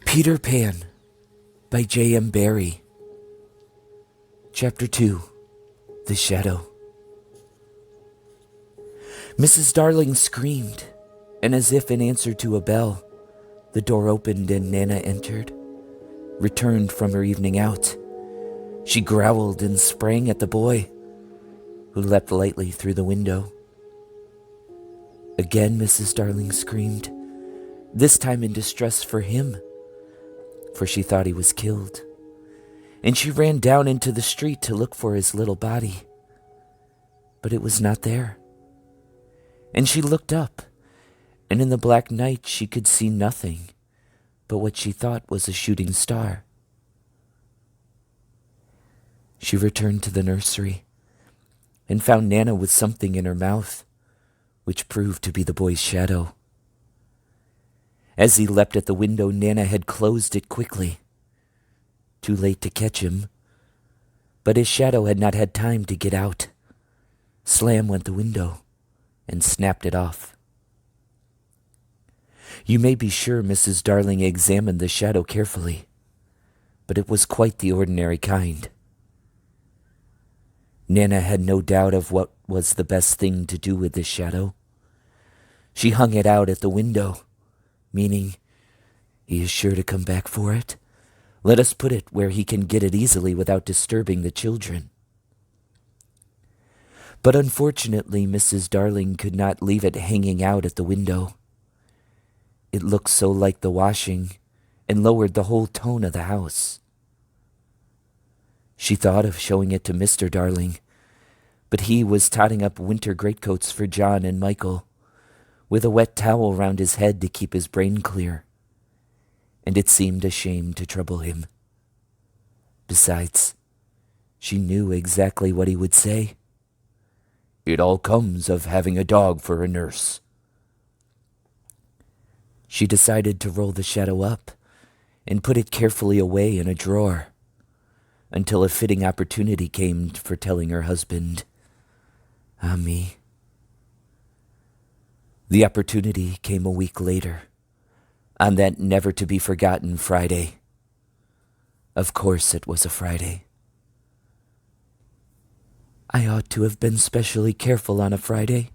Peter Pan by J.M. Barrie. Chapter 2. The Shadow. Mrs. Darling screamed, and as if in answer to a bell, the door opened and Nana entered, returned from her evening out. She growled and sprang at the boy, who leapt lightly through the window. Again Mrs. Darling screamed, this time in distress for him, for she thought he was killed, and she ran down into the street to look for his little body. But it was not there. And she looked up, and in the black night she could see nothing but what she thought was a shooting star. She returned to the nursery and found Nana with something in her mouth, which proved to be the boy's shadow. As he leapt at the window, Nana had closed it quickly. Too late to catch him, but his shadow had not had time to get out. Slam went the window and snapped it off. You may be sure Mrs. Darling examined the shadow carefully, but it was quite the ordinary kind. Nana had no doubt of what was the best thing to do with this shadow. She hung it out at the window, meaning, he is sure to come back for it. Let us put it where he can get it easily without disturbing the children. But unfortunately, Mrs. Darling could not leave it hanging out at the window. It looked so like the washing and lowered the whole tone of the house. She thought of showing it to Mr. Darling, but he was totting up winter greatcoats for John and Michael, with a wet towel round his head to keep his brain clear, and it seemed a shame to trouble him. Besides, she knew exactly what he would say. It all comes of having a dog for a nurse. She decided to roll the shadow up and put it carefully away in a drawer until a fitting opportunity came for telling her husband, "Ah, me." The opportunity came a week later, on that never-to-be-forgotten Friday. Of course it was a Friday. I ought to have been specially careful on a Friday,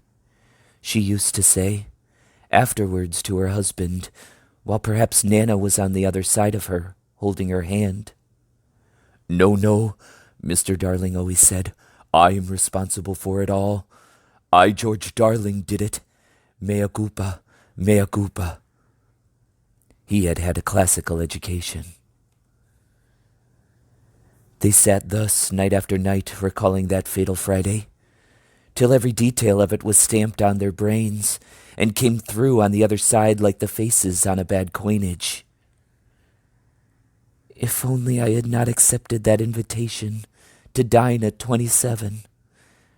she used to say, afterwards to her husband, while perhaps Nana was on the other side of her, holding her hand. No, Mr. Darling always said, I am responsible for it all. I, George Darling, did it. Mea culpa, mea culpa. He had had a classical education. They sat thus night after night, recalling that fatal Friday, till every detail of it was stamped on their brains and came through on the other side like the faces on a bad coinage. If only I had not accepted that invitation to dine at 27,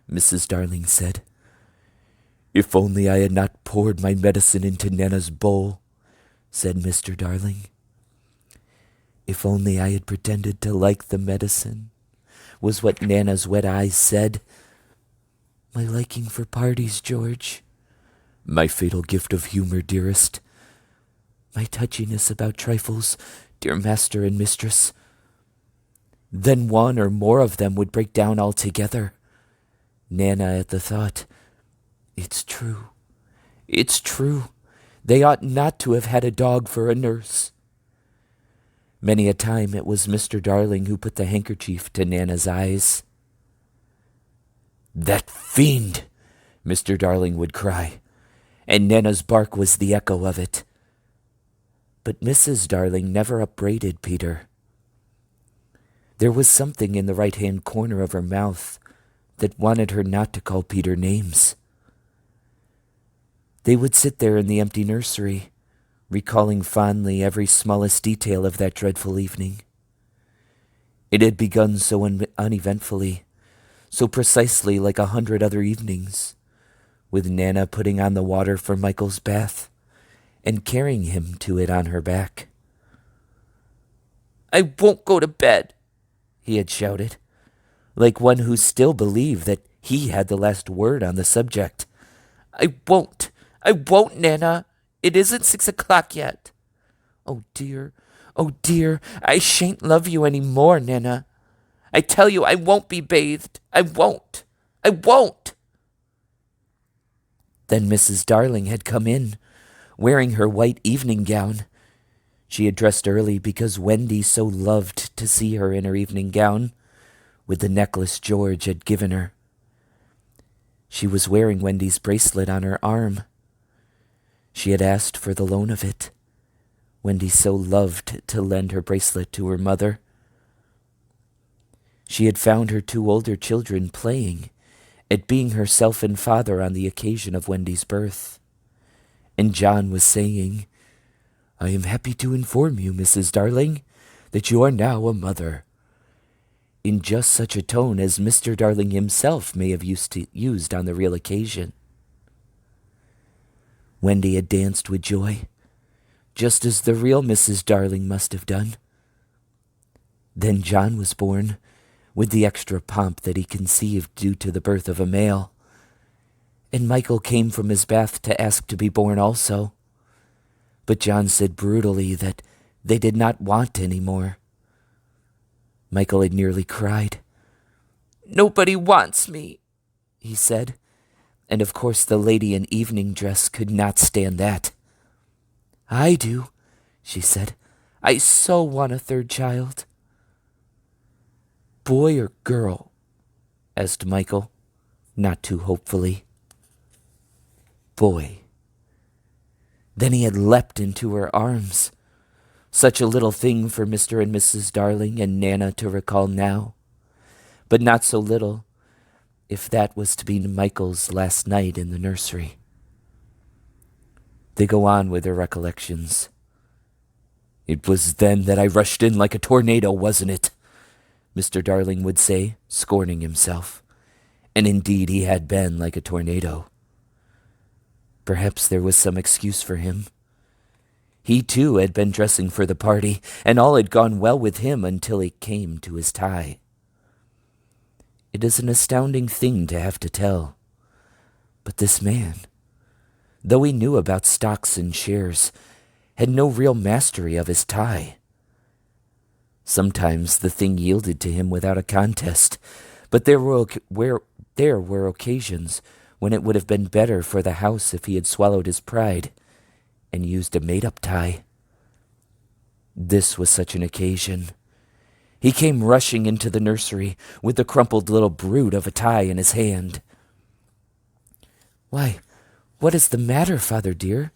Mrs. Darling said. If only I had not poured my medicine into Nana's bowl, said Mr. Darling. If only I had pretended to like the medicine, was what Nana's wet eyes said. My liking for parties, George. My fatal gift of humor, dearest. My touchiness about trifles, dear master and mistress. Then one or more of them would break down altogether. Nana at the thought, It's true. They ought not to have had a dog for a nurse. Many a time it was Mr. Darling who put the handkerchief to Nana's eyes. That fiend, Mr. Darling would cry, and Nana's bark was the echo of it. But Mrs. Darling never upbraided Peter. There was something in the right-hand corner of her mouth that wanted her not to call Peter names. They would sit there in the empty nursery, recalling fondly every smallest detail of that dreadful evening. It had begun so uneventfully, so precisely like 100 other evenings, with Nana putting on the water for Michael's bath and carrying him to it on her back. I won't go to bed, he had shouted, like one who still believed that he had the last word on the subject. I won't, Nana. It isn't 6 o'clock yet. Oh dear, Oh dear, I shan't love you any more, Nana. I tell you I won't be bathed. I won't. I won't. Then Mrs. Darling had come in, wearing her white evening gown. She had dressed early because Wendy so loved to see her in her evening gown, with the necklace George had given her. She was wearing Wendy's bracelet on her arm. She had asked for the loan of it. Wendy so loved to lend her bracelet to her mother. She had found her two older children playing at being herself and father on the occasion of Wendy's birth. And John was saying, "I am happy to inform you, Mrs. Darling, that you are now a mother," in just such a tone as Mr. Darling himself may have used on the real occasion. Wendy had danced with joy, just as the real Mrs. Darling must have done. Then John was born, with the extra pomp that he conceived due to the birth of a male. And Michael came from his bath to ask to be born also. But John said brutally that they did not want any more. Michael had nearly cried. "Nobody wants me," he said, and of course the lady in evening dress could not stand that. "I do," she said. "I so want a third child." "Boy or girl?" asked Michael, not too hopefully. "Boy." Then he had leapt into her arms. Such a little thing for Mr. and Mrs. Darling and Nana to recall now, but not so little if that was to be Michael's last night in the nursery. They go on with their recollections. "It was then that I rushed in like a tornado, wasn't it?" Mr. Darling would say, scorning himself. And indeed he had been like a tornado. Perhaps there was some excuse for him. He too had been dressing for the party, and all had gone well with him until it came to his tie. It is an astounding thing to have to tell. But this man, though he knew about stocks and shares, had no real mastery of his tie. Sometimes the thing yielded to him without a contest, but there were occasions when it would have been better for the house if he had swallowed his pride and used a made-up tie. This was such an occasion. He came rushing into the nursery with the crumpled little brute of a tie in his hand. "Why, what is the matter, Father dear?"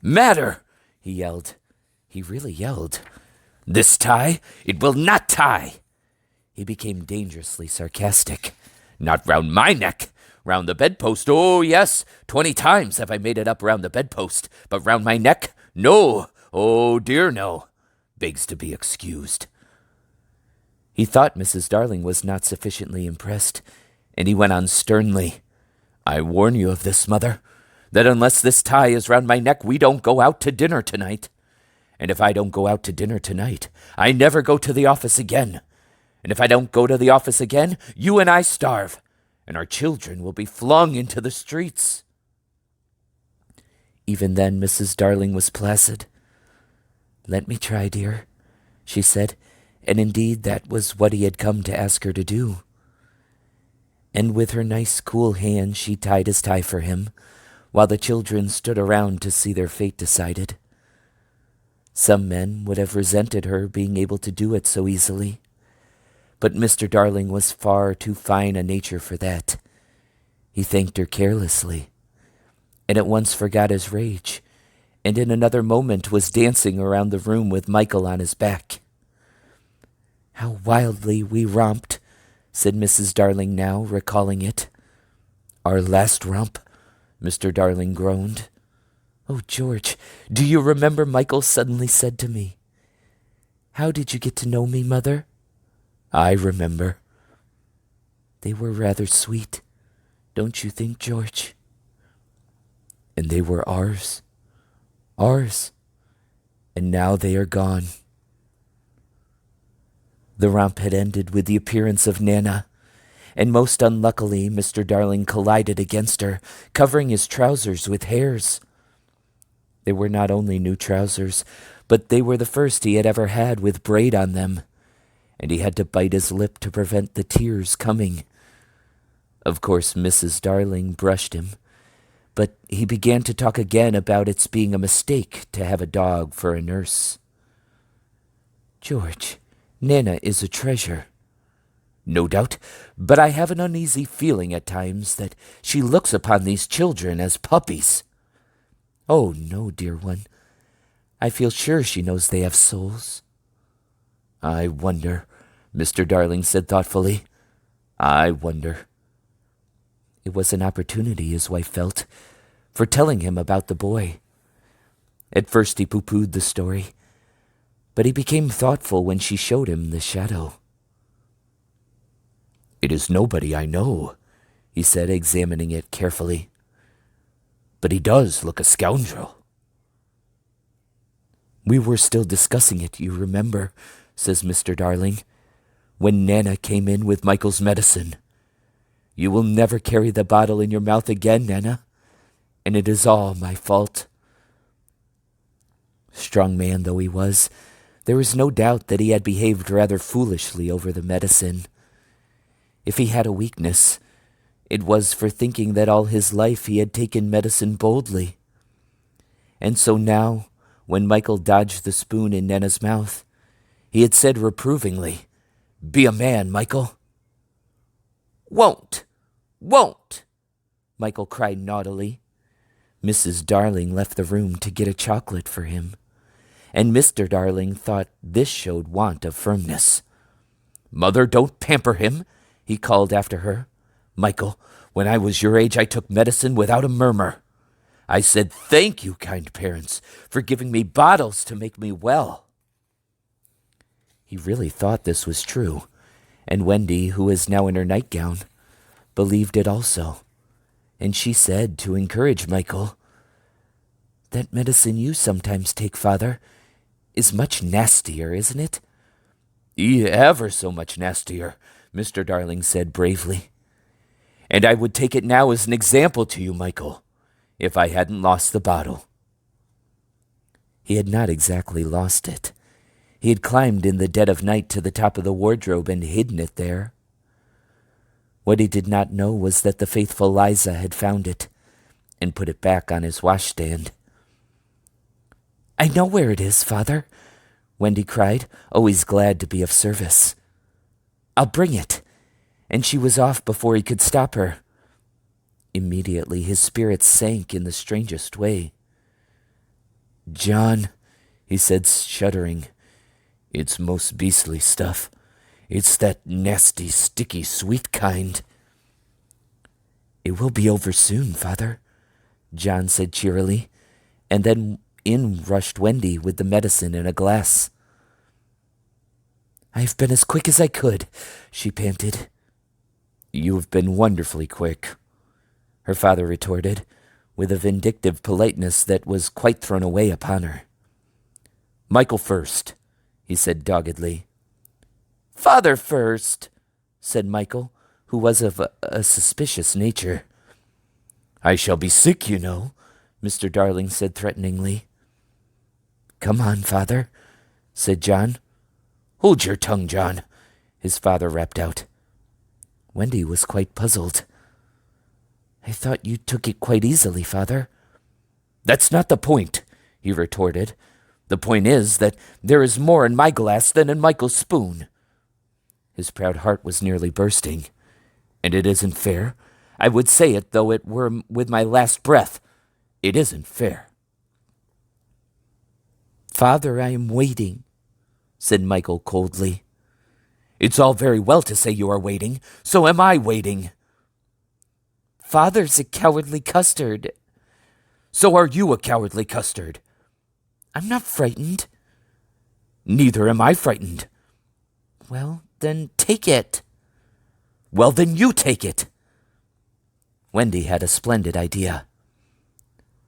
"Matter!" he yelled. He really yelled. "This tie, it will not tie!" He became dangerously sarcastic. "Not round my neck. Round the bedpost, oh yes, 20 times have I made it up round the bedpost, but round my neck, no, oh dear no. Begs to be excused." He thought Mrs. Darling was not sufficiently impressed, and he went on sternly. "I warn you of this, Mother, that unless this tie is round my neck, we don't go out to dinner tonight. And if I don't go out to dinner tonight, I never go to the office again. And if I don't go to the office again, you and I starve, and our children will be flung into the streets." Even then Mrs. Darling was placid. "Let me try, dear," she said, and indeed that was what he had come to ask her to do. And with her nice cool hand she tied his tie for him, while the children stood around to see their fate decided. Some men would have resented her being able to do it so easily, but Mr. Darling was far too fine a nature for that. He thanked her carelessly, and at once forgot his rage, and in another moment was dancing around the room with Michael on his back. "How wildly we romped," said Mrs. Darling now, recalling it. "Our last romp," Mr. Darling groaned. "Oh, George, do you remember Michael suddenly said to me, 'How did you get to know me, Mother?' I remember." They were rather sweet, don't you think, George? And they were ours. Ours. And now they are gone. The romp had ended with the appearance of Nana, and most unluckily Mr. Darling collided against her, covering his trousers with hairs. They were not only new trousers, but they were the first he had ever had with braid on them, and he had to bite his lip to prevent the tears coming. Of course, Mrs. Darling brushed him, but he began to talk again about its being a mistake to have a dog for a nurse. "George, Nana is a treasure." "No doubt, but I have an uneasy feeling at times that she looks upon these children as puppies." "Oh, no, dear one. I feel sure she knows they have souls." "I wonder," Mr. Darling said thoughtfully. "I wonder." It was an opportunity, his wife felt, for telling him about the boy. At first he pooh-poohed the story, but he became thoughtful when she showed him the shadow. "It is nobody I know," he said, examining it carefully. "But he does look a scoundrel." "We were still discussing it, you remember," says Mr. Darling, "when Nana came in with Michael's medicine. You will never carry the bottle in your mouth again, Nana, and it is all my fault." Strong man though he was, there was no doubt that he had behaved rather foolishly over the medicine. If he had a weakness, it was for thinking that all his life he had taken medicine boldly. And so now, when Michael dodged the spoon in Nana's mouth, he had said reprovingly, "Be a man, Michael." "Won't! Won't!" Michael cried naughtily. Mrs. Darling left the room to get a chocolate for him, and Mr. Darling thought this showed want of firmness. "Mother, don't pamper him," he called after her. "Michael, when I was your age, I took medicine without a murmur. I said, 'Thank you, kind parents, for giving me bottles to make me well.'" He really thought this was true, and Wendy, who was now in her nightgown, believed it also, and she said, to encourage Michael, "That medicine you sometimes take, Father, is much nastier, isn't it?" "Ever so much nastier," Mr. Darling said bravely. "And I would take it now as an example to you, Michael, if I hadn't lost the bottle." He had not exactly lost it. He had climbed in the dead of night to the top of the wardrobe and hidden it there. What he did not know was that the faithful Liza had found it and put it back on his washstand. "I know where it is, Father," Wendy cried, always glad to be of service. "I'll bring it." And she was off before he could stop her. Immediately his spirits sank in the strangest way. "John," he said, shuddering, "it's most beastly stuff. It's that nasty, sticky, sweet kind." "It will be over soon, Father," John said cheerily, and then in rushed Wendy with the medicine in a glass. "I've been as quick as I could," she panted. "You've been wonderfully quick," her father retorted, with a vindictive politeness that was quite thrown away upon her. "Michael first," he said doggedly. "Father first," said Michael, who was of a suspicious nature. "I shall be sick, you know," Mr. Darling said threateningly. "Come on, Father," said John. "Hold your tongue, John," his father rapped out. Wendy was quite puzzled. "I thought you took it quite easily, Father." "That's not the point," he retorted. "The point is that there is more in my glass than in Michael's spoon." His proud heart was nearly bursting. "And it isn't fair. I would say it though it were with my last breath. It isn't fair." "Father, I am waiting," said Michael coldly. "It's all very well to say you are waiting. So am I waiting." "Father's a cowardly custard." "So are you a cowardly custard." "I'm not frightened." "Neither am I frightened." "Well, then take it." "Well, then you take it." Wendy had a splendid idea.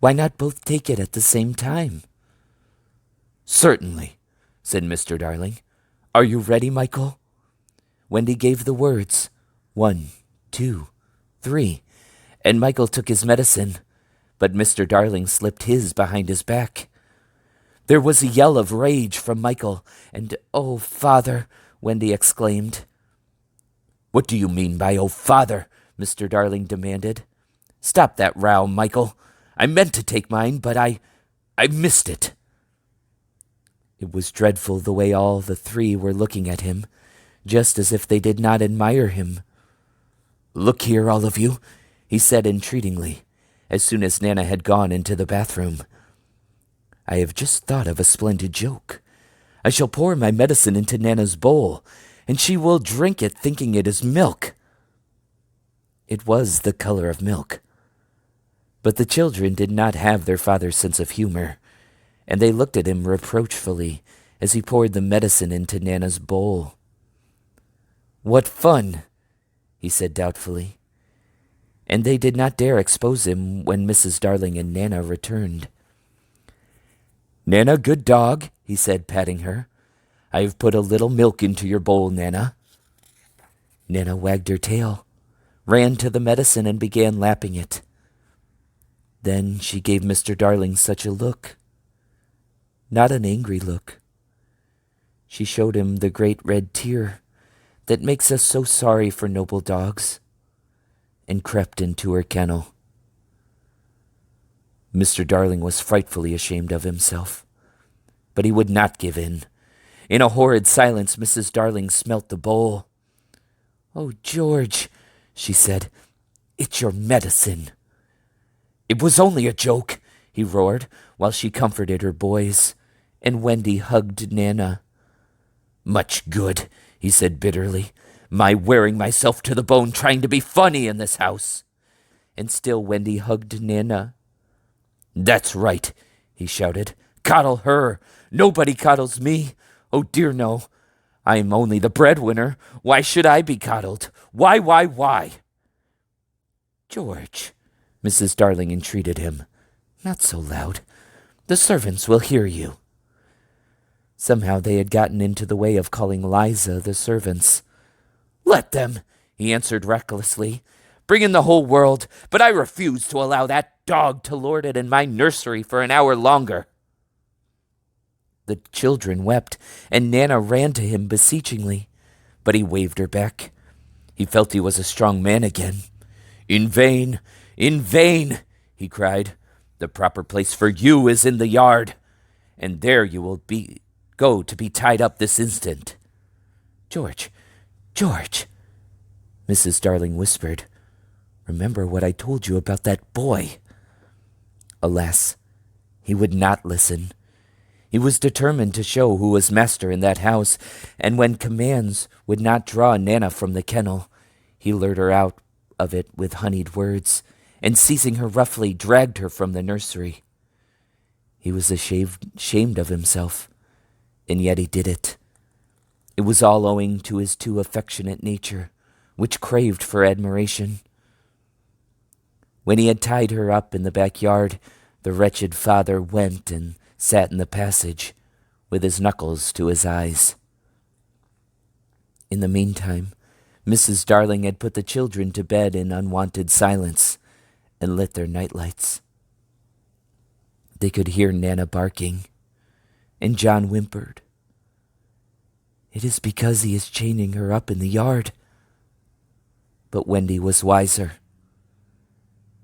"Why not both take it at the same time?" "Certainly," said Mr. Darling. "Are you ready, Michael?" Wendy gave the words, 1, 2, 3, and Michael took his medicine, but Mr. Darling slipped his behind his back. There was a yell of rage from Michael, and "Oh, father," Wendy exclaimed. "What do you mean by 'oh, father'?" Mr. Darling demanded. "Stop that row, Michael. I meant to take mine, but I missed it." It was dreadful the way all the three were looking at him, just as if they did not admire him. "Look here, all of you," he said entreatingly, as soon as Nana had gone into the bathroom. "I have just thought of a splendid joke. I shall pour my medicine into Nana's bowl, and she will drink it thinking it is milk." It was the color of milk. But the children did not have their father's sense of humor, and they looked at him reproachfully as he poured the medicine into Nana's bowl. "What fun," he said doubtfully, and they did not dare expose him when Mrs. Darling and Nana returned. "Nana, good dog," he said, patting her. "I have put a little milk into your bowl, Nana." Nana wagged her tail, ran to the medicine, and began lapping it. Then she gave Mr. Darling such a look. Not an angry look. She showed him the great red tear that makes us so sorry for noble dogs, and crept into her kennel. Mr. Darling was frightfully ashamed of himself, but he would not give in. In a horrid silence, Mrs. Darling smelt the bowl. "Oh, George," she said, "it's your medicine." "It was only a joke," he roared, while she comforted her boys, and Wendy hugged Nana. "Much good," he said bitterly. "My wearing myself to the bone trying to be funny in this house." And still Wendy hugged Nana. "That's right," he shouted. "Coddle her. Nobody coddles me. Oh dear, no. I am only the breadwinner. Why should I be coddled? Why? "George," Mrs. Darling entreated him, "not so loud. The servants will hear you." Somehow they had gotten into the way of calling Liza the servants. "Let them," he answered recklessly. "Bring in the whole world, but I refuse to allow that dog to lord it in my nursery for an hour longer." The children wept, and Nana ran to him beseechingly, but he waved her back. He felt he was a strong man again. In vain, he cried. "The proper place for you is in the yard, and there you will go to be tied up this instant." George, Mrs. Darling whispered. "Remember what I told you about that boy." Alas, he would not listen. He was determined to show who was master in that house, and when commands would not draw Nana from the kennel, he lured her out of it with honeyed words, and seizing her roughly, dragged her from the nursery. He was ashamed of himself, and yet he did it. It was all owing to his too affectionate nature, which craved for admiration. When he had tied her up in the backyard, the wretched father went and sat in the passage, with his knuckles to his eyes. In the meantime, Mrs. Darling had put the children to bed in unwonted silence and lit their nightlights. They could hear Nana barking, and John whimpered. "It is because he is chaining her up in the yard." But Wendy was wiser.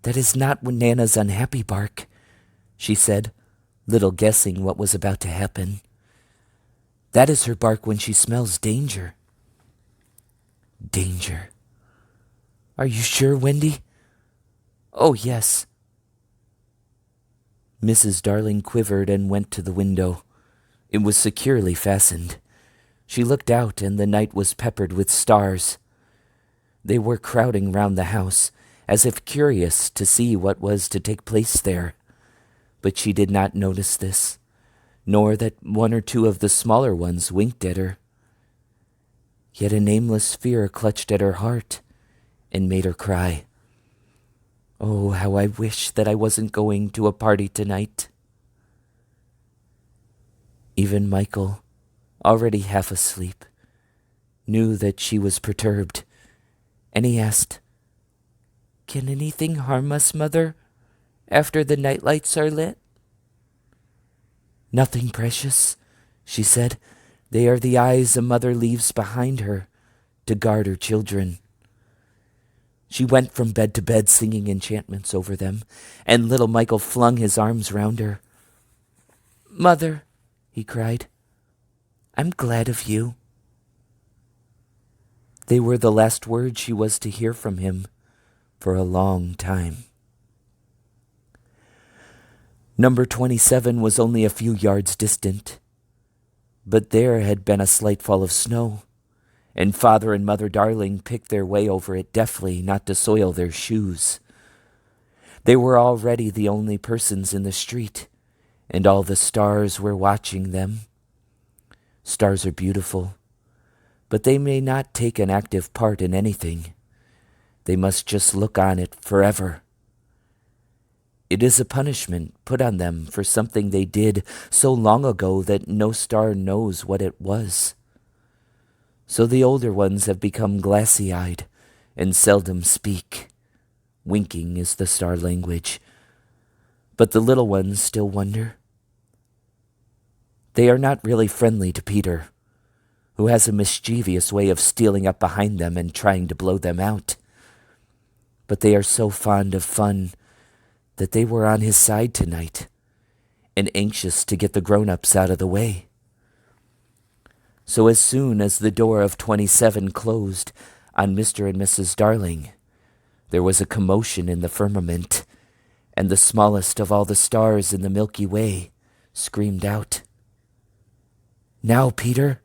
"That is not Nana's unhappy bark," she said, little guessing what was about to happen. "That is her bark when she smells danger." "Danger? Are you sure, Wendy?" "Oh, yes." Mrs. Darling quivered and went to the window. It was securely fastened. She looked out, and the night was peppered with stars. They were crowding round the house, as if curious to see what was to take place there. But she did not notice this, nor that one or two of the smaller ones winked at her. Yet a nameless fear clutched at her heart and made her cry. "Oh, how I wish that I wasn't going to a party tonight." Even Michael, already half asleep, knew that she was perturbed, and he asked, "Can anything harm us, Mother?" after the night lights are lit? Nothing, precious, she said. They are the eyes a mother leaves behind her to guard her children. She went from bed to bed singing enchantments over them, and little Michael flung his arms round her. Mother, he cried, I'm glad of you. They were the last words she was to hear from him for a long time. Number 27 was only a few yards distant, but there had been a slight fall of snow, and Father and Mother Darling picked their way over it deftly, not to soil their shoes. They were already the only persons in the street, and all the stars were watching them. Stars are beautiful, but they may not take an active part in anything. They must just look on it forever. It is a punishment put on them for something they did so long ago that no star knows what it was. So the older ones have become glassy-eyed and seldom speak. Winking is the star language. But the little ones still wonder. They are not really friendly to Peter, who has a mischievous way of stealing up behind them and trying to blow them out. But they are so fond of fun that they were on his side tonight and anxious to get the grown-ups out of the way. So as soon as the door of 27 closed on Mr. and Mrs. Darling, there was a commotion in the firmament, and the smallest of all the stars in the Milky Way screamed out, Now, Peter,